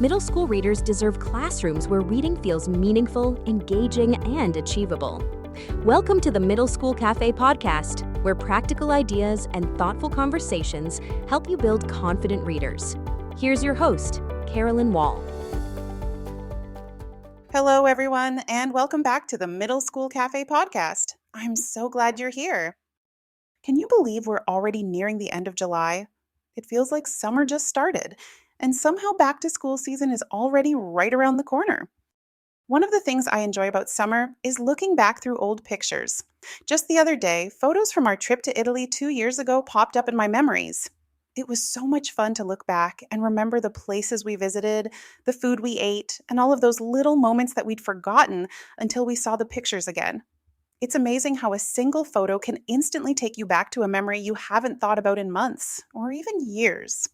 Middle school readers deserve classrooms where reading feels meaningful, engaging, and achievable. Welcome to the Middle School Cafe podcast, where practical ideas and thoughtful conversations help you build confident readers. Here's your host, Carolyn Wall. Hello, everyone, and welcome back to the Middle School Cafe podcast. I'm so glad you're here. Can you believe we're already nearing the end of July? It feels like summer just started, and somehow back to school season is already right around the corner. One of the things I enjoy about summer is looking back through old pictures. Just the other day, photos from our trip to Italy 2 years ago popped up in my memories. It was so much fun to look back and remember the places we visited, the food we ate, and all of those little moments that we'd forgotten until we saw the pictures again. It's amazing how a single photo can instantly take you back to a memory you haven't thought about in months or even years.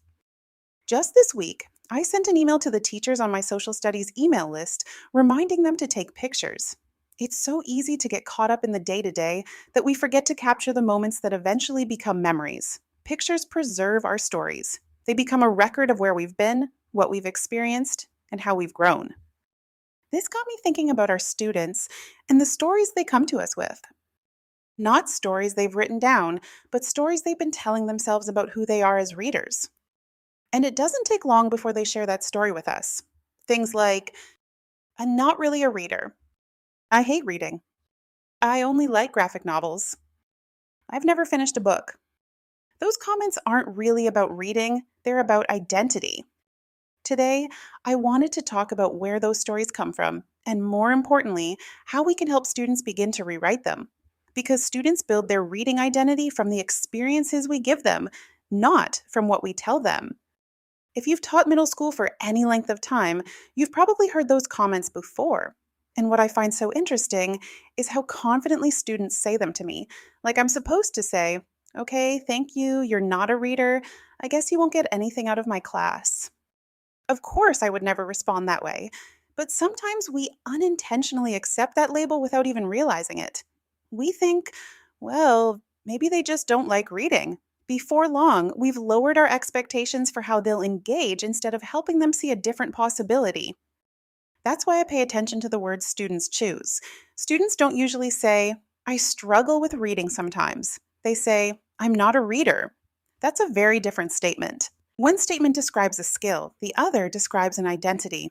Just this week, I sent an email to the teachers on my social studies email list reminding them to take pictures. It's so easy to get caught up in the day-to-day that we forget to capture the moments that eventually become memories. Pictures preserve our stories. They become a record of where we've been, what we've experienced, and how we've grown. This got me thinking about our students and the stories they come to us with. Not stories they've written down, but stories they've been telling themselves about who they are as readers. And it doesn't take long before they share that story with us. Things like, I'm not really a reader. I hate reading. I only like graphic novels. I've never finished a book. Those comments aren't really about reading, they're about identity. Today, I wanted to talk about where those stories come from, and more importantly, how we can help students begin to rewrite them. Because students build their reading identity from the experiences we give them, not from what we tell them. If you've taught middle school for any length of time, you've probably heard those comments before. And what I find so interesting is how confidently students say them to me. Like I'm supposed to say, okay, thank you, you're not a reader. I guess you won't get anything out of my class. Of course, I would never respond that way. But sometimes we unintentionally accept that label without even realizing it. We think, well, maybe they just don't like reading. Before long, we've lowered our expectations for how they'll engage instead of helping them see a different possibility. That's why I pay attention to the words students choose. Students don't usually say, I struggle with reading sometimes. They say, I'm not a reader. That's a very different statement. One statement describes a skill, the other describes an identity.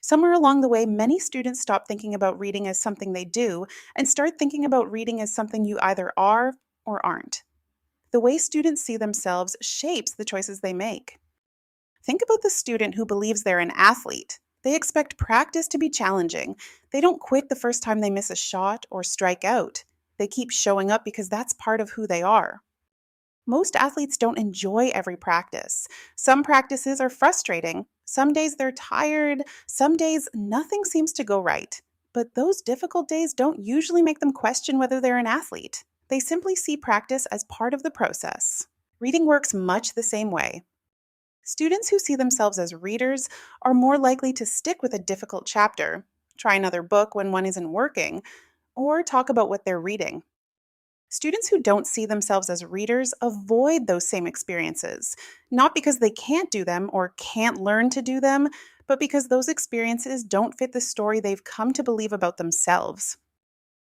Somewhere along the way, many students stop thinking about reading as something they do and start thinking about reading as something you either are or aren't. The way students see themselves shapes the choices they make. Think about the student who believes they're an athlete. They expect practice to be challenging. They don't quit the first time they miss a shot or strike out. They keep showing up because that's part of who they are. Most athletes don't enjoy every practice. Some practices are frustrating. Some days they're tired. Some days nothing seems to go right. But those difficult days don't usually make them question whether they're an athlete. They simply see practice as part of the process. Reading works much the same way. Students who see themselves as readers are more likely to stick with a difficult chapter, try another book when one isn't working, or talk about what they're reading. Students who don't see themselves as readers avoid those same experiences, not because they can't do them or can't learn to do them, but because those experiences don't fit the story they've come to believe about themselves.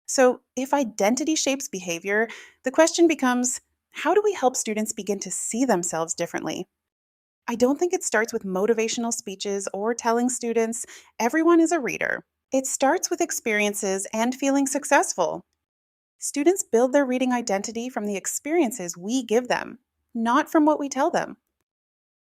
So, if identity shapes behavior, the question becomes, how do we help students begin to see themselves differently? I don't think it starts with motivational speeches or telling students everyone is a reader. It starts with experiences and feeling successful. Students build their reading identity from the experiences we give them, not from what we tell them.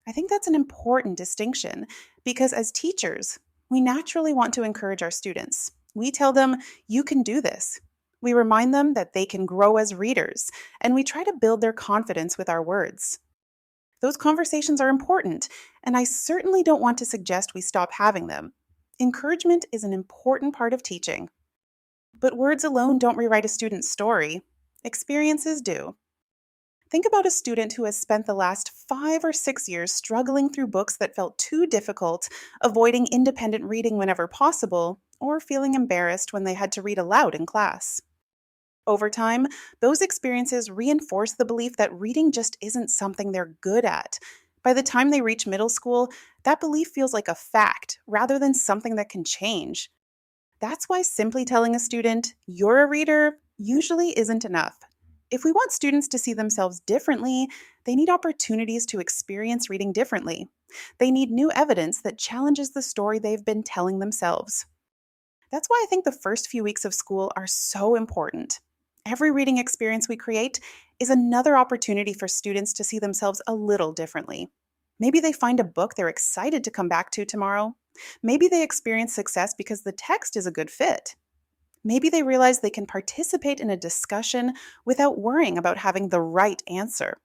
I think that's an important distinction because as teachers, we naturally want to encourage our students. We tell them, you can do this. We remind them that they can grow as readers, and we try to build their confidence with our words. Those conversations are important, and I certainly don't want to suggest we stop having them. Encouragement is an important part of teaching. But words alone don't rewrite a student's story. Experiences do. Think about a student who has spent the last 5 or 6 years struggling through books that felt too difficult, avoiding independent reading whenever possible, or feeling embarrassed when they had to read aloud in class. Over time, those experiences reinforce the belief that reading just isn't something they're good at. By the time they reach middle school, that belief feels like a fact rather than something that can change. That's why simply telling a student, "you're a reader," usually isn't enough. If we want students to see themselves differently, they need opportunities to experience reading differently. They need new evidence that challenges the story they've been telling themselves. That's why I think the first few weeks of school are so important. Every reading experience we create is another opportunity for students to see themselves a little differently. Maybe they find a book they're excited to come back to tomorrow. Maybe they experience success because the text is a good fit. Maybe they realize they can participate in a discussion without worrying about having the right answer.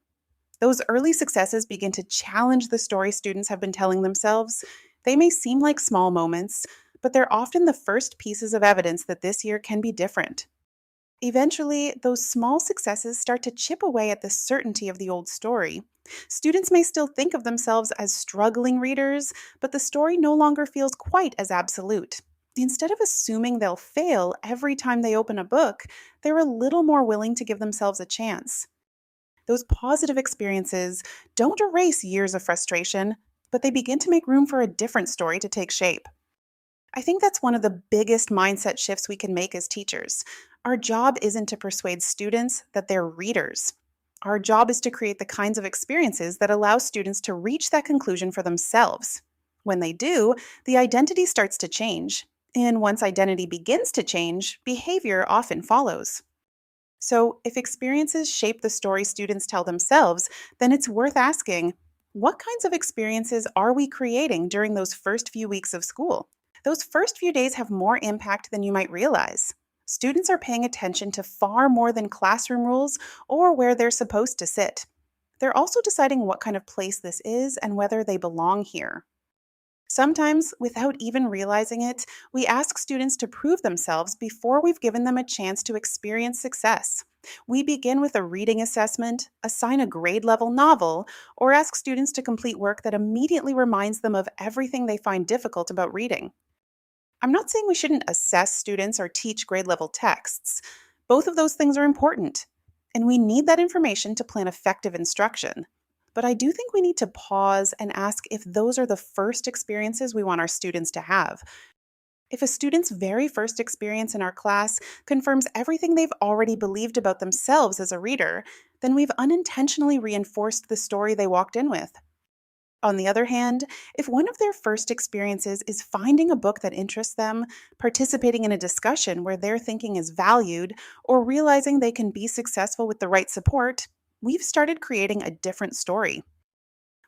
Those early successes begin to challenge the story students have been telling themselves. They may seem like small moments, but they're often the first pieces of evidence that this year can be different. Eventually, those small successes start to chip away at the certainty of the old story. Students may still think of themselves as struggling readers, but the story no longer feels quite as absolute. Instead of assuming they'll fail every time they open a book, they're a little more willing to give themselves a chance. Those positive experiences don't erase years of frustration, but they begin to make room for a different story to take shape. I think that's one of the biggest mindset shifts we can make as teachers. Our job isn't to persuade students that they're readers. Our job is to create the kinds of experiences that allow students to reach that conclusion for themselves. When they do, the identity starts to change. And once identity begins to change, behavior often follows. So, if experiences shape the story students tell themselves, then it's worth asking, what kinds of experiences are we creating during those first few weeks of school? Those first few days have more impact than you might realize. Students are paying attention to far more than classroom rules or where they're supposed to sit. They're also deciding what kind of place this is and whether they belong here. Sometimes, without even realizing it, we ask students to prove themselves before we've given them a chance to experience success. We begin with a reading assessment, assign a grade level novel, or ask students to complete work that immediately reminds them of everything they find difficult about reading. I'm not saying we shouldn't assess students or teach grade level texts. Both of those things are important, and we need that information to plan effective instruction. But I do think we need to pause and ask if those are the first experiences we want our students to have. If a student's very first experience in our class confirms everything they've already believed about themselves as a reader, then we've unintentionally reinforced the story they walked in with. On the other hand, if one of their first experiences is finding a book that interests them, participating in a discussion where their thinking is valued, or realizing they can be successful with the right support, we've started creating a different story.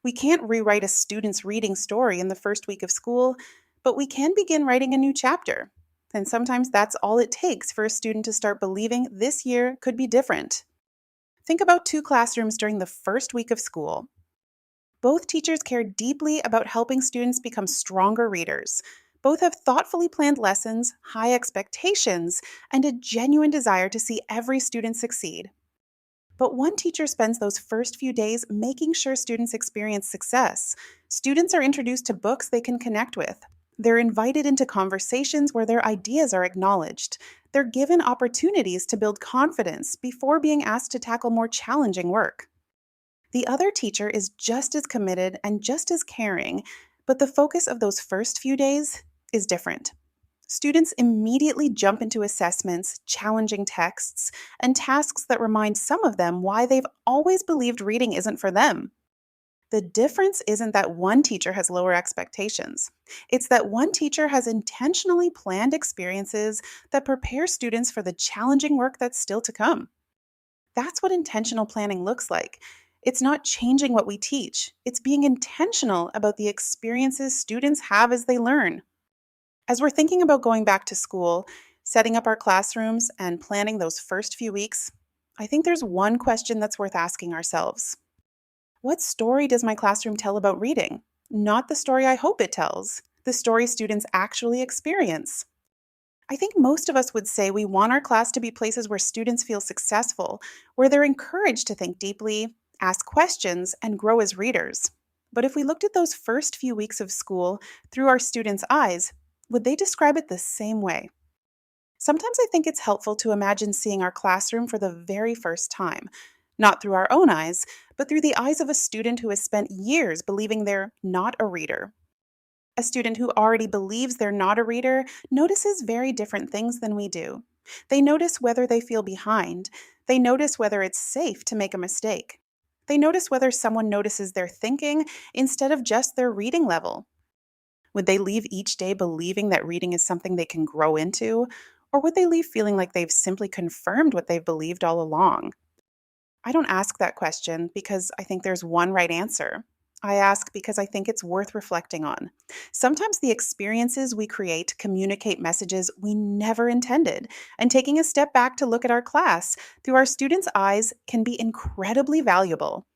We can't rewrite a student's reading story in the first week of school, but we can begin writing a new chapter. And sometimes that's all it takes for a student to start believing this year could be different. Think about two classrooms during the first week of school. Both teachers care deeply about helping students become stronger readers. Both have thoughtfully planned lessons, high expectations, and a genuine desire to see every student succeed. But one teacher spends those first few days making sure students experience success. Students are introduced to books they can connect with. They're invited into conversations where their ideas are acknowledged. They're given opportunities to build confidence before being asked to tackle more challenging work. The other teacher is just as committed and just as caring, but the focus of those first few days is different. Students immediately jump into assessments, challenging texts, and tasks that remind some of them why they've always believed reading isn't for them. The difference isn't that one teacher has lower expectations. It's that one teacher has intentionally planned experiences that prepare students for the challenging work that's still to come. That's what intentional planning looks like. It's not changing what we teach, it's being intentional about the experiences students have as they learn. As we're thinking about going back to school, setting up our classrooms, and planning those first few weeks, I think there's one question that's worth asking ourselves. What story does my classroom tell about reading? Not the story I hope it tells, the story students actually experience. I think most of us would say we want our class to be places where students feel successful, where they're encouraged to think deeply, ask questions, and grow as readers. But if we looked at those first few weeks of school through our students' eyes, would they describe it the same way? Sometimes I think it's helpful to imagine seeing our classroom for the very first time. not through our own eyes, but through the eyes of a student who has spent years believing they're not a reader. A student who already believes they're not a reader notices very different things than we do. They notice whether they feel behind. They notice whether it's safe to make a mistake. They notice whether someone notices their thinking instead of just their reading level. Would they leave each day believing that reading is something they can grow into? Or would they leave feeling like they've simply confirmed what they've believed all along? I don't ask that question because I think there's one right answer. I ask because I think it's worth reflecting on. Sometimes the experiences we create communicate messages we never intended, and taking a step back to look at our class through our students' eyes can be incredibly valuable.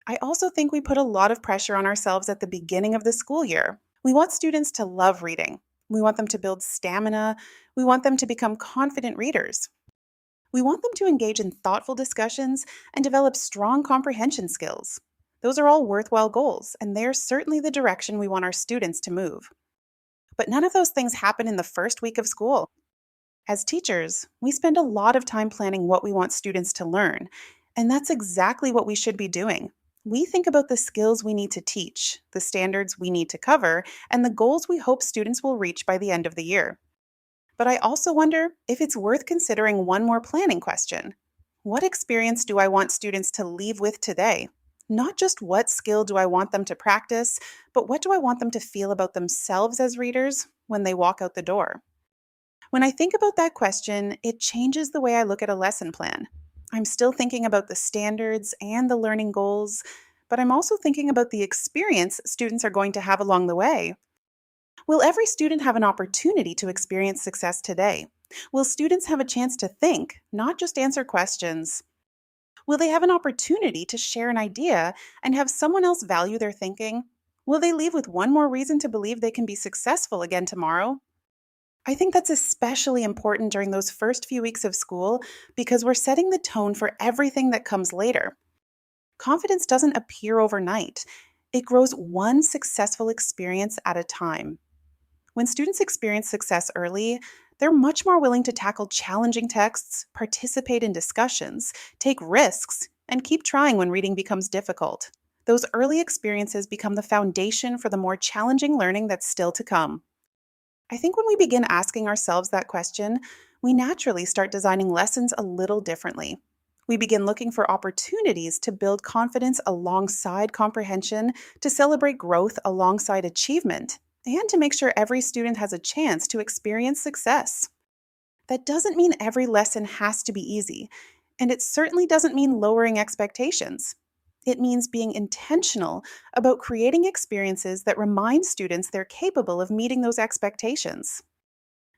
I also think we put a lot of pressure on ourselves at the beginning of the school year. We want students to love reading. We want them to build stamina. We want them to become confident readers. We want them to engage in thoughtful discussions and develop strong comprehension skills. Those are all worthwhile goals, and they're certainly the direction we want our students to move. But none of those things happen in the first week of school. As teachers, we spend a lot of time planning what we want students to learn, and that's exactly what we should be doing. We think about the skills we need to teach, the standards we need to cover, and the goals we hope students will reach by the end of the year. But I also wonder if it's worth considering one more planning question. What experience do I want students to leave with today? Not just what skill do I want them to practice, but what do I want them to feel about themselves as readers when they walk out the door? When I think about that question, it changes the way I look at a lesson plan. I'm still thinking about the standards and the learning goals, but I'm also thinking about the experience students are going to have along the way. Will every student have an opportunity to experience success today? Will students have a chance to think, not just answer questions? Will they have an opportunity to share an idea and have someone else value their thinking? Will they leave with one more reason to believe they can be successful again tomorrow? I think that's especially important during those first few weeks of school because we're setting the tone for everything that comes later. Confidence doesn't appear overnight. It grows one successful experience at a time. When students experience success early, they're much more willing to tackle challenging texts, participate in discussions, take risks, and keep trying when reading becomes difficult. Those early experiences become the foundation for the more challenging learning that's still to come. I think when we begin asking ourselves that question, we naturally start designing lessons a little differently. We begin looking for opportunities to build confidence alongside comprehension, to celebrate growth alongside achievement, and to make sure every student has a chance to experience success. That doesn't mean every lesson has to be easy, and it certainly doesn't mean lowering expectations. It means being intentional about creating experiences that remind students they're capable of meeting those expectations.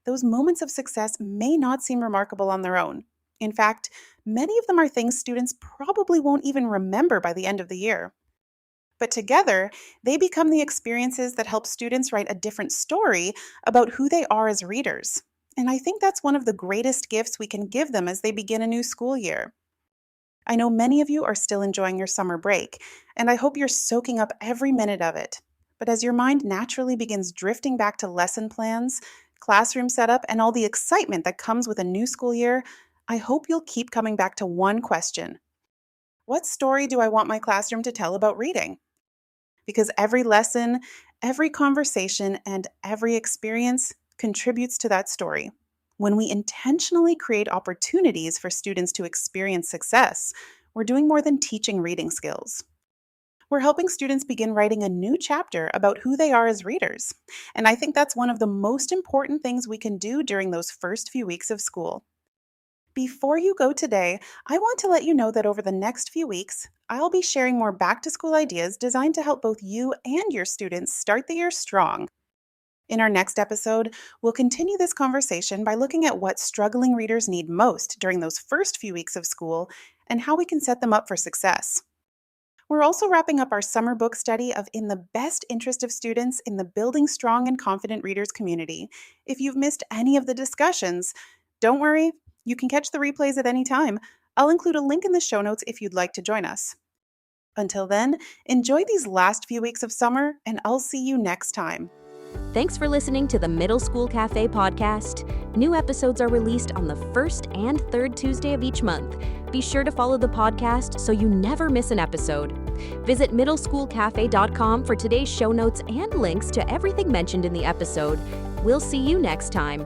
Those moments of success may not seem remarkable on their own. In fact, many of them are things students probably won't even remember by the end of the year. But together, they become the experiences that help students write a different story about who they are as readers. And I think that's one of the greatest gifts we can give them as they begin a new school year. I know many of you are still enjoying your summer break, and I hope you're soaking up every minute of it. But as your mind naturally begins drifting back to lesson plans, classroom setup, and all the excitement that comes with a new school year, I hope you'll keep coming back to one question. What story do I want my classroom to tell about reading? Because every lesson, every conversation, and every experience contributes to that story. When we intentionally create opportunities for students to experience success, we're doing more than teaching reading skills. We're helping students begin writing a new chapter about who they are as readers. And I think that's one of the most important things we can do during those first few weeks of school. Before you go today, I want to let you know that over the next few weeks, I'll be sharing more back-to-school ideas designed to help both you and your students start the year strong. In our next episode, we'll continue this conversation by looking at what struggling readers need most during those first few weeks of school and how we can set them up for success. We're also wrapping up our summer book study of In the Best Interest of Students in the Building Strong and Confident Readers community. If you've missed any of the discussions, don't worry. You can catch the replays at any time. I'll include a link in the show notes if you'd like to join us. Until then, enjoy these last few weeks of summer, and I'll see you next time. Thanks for listening to the Middle School Cafe podcast. New episodes are released on the first and third Tuesday of each month. Be sure to follow the podcast so you never miss an episode. Visit middleschoolcafe.com for today's show notes and links to everything mentioned in the episode. We'll see you next time.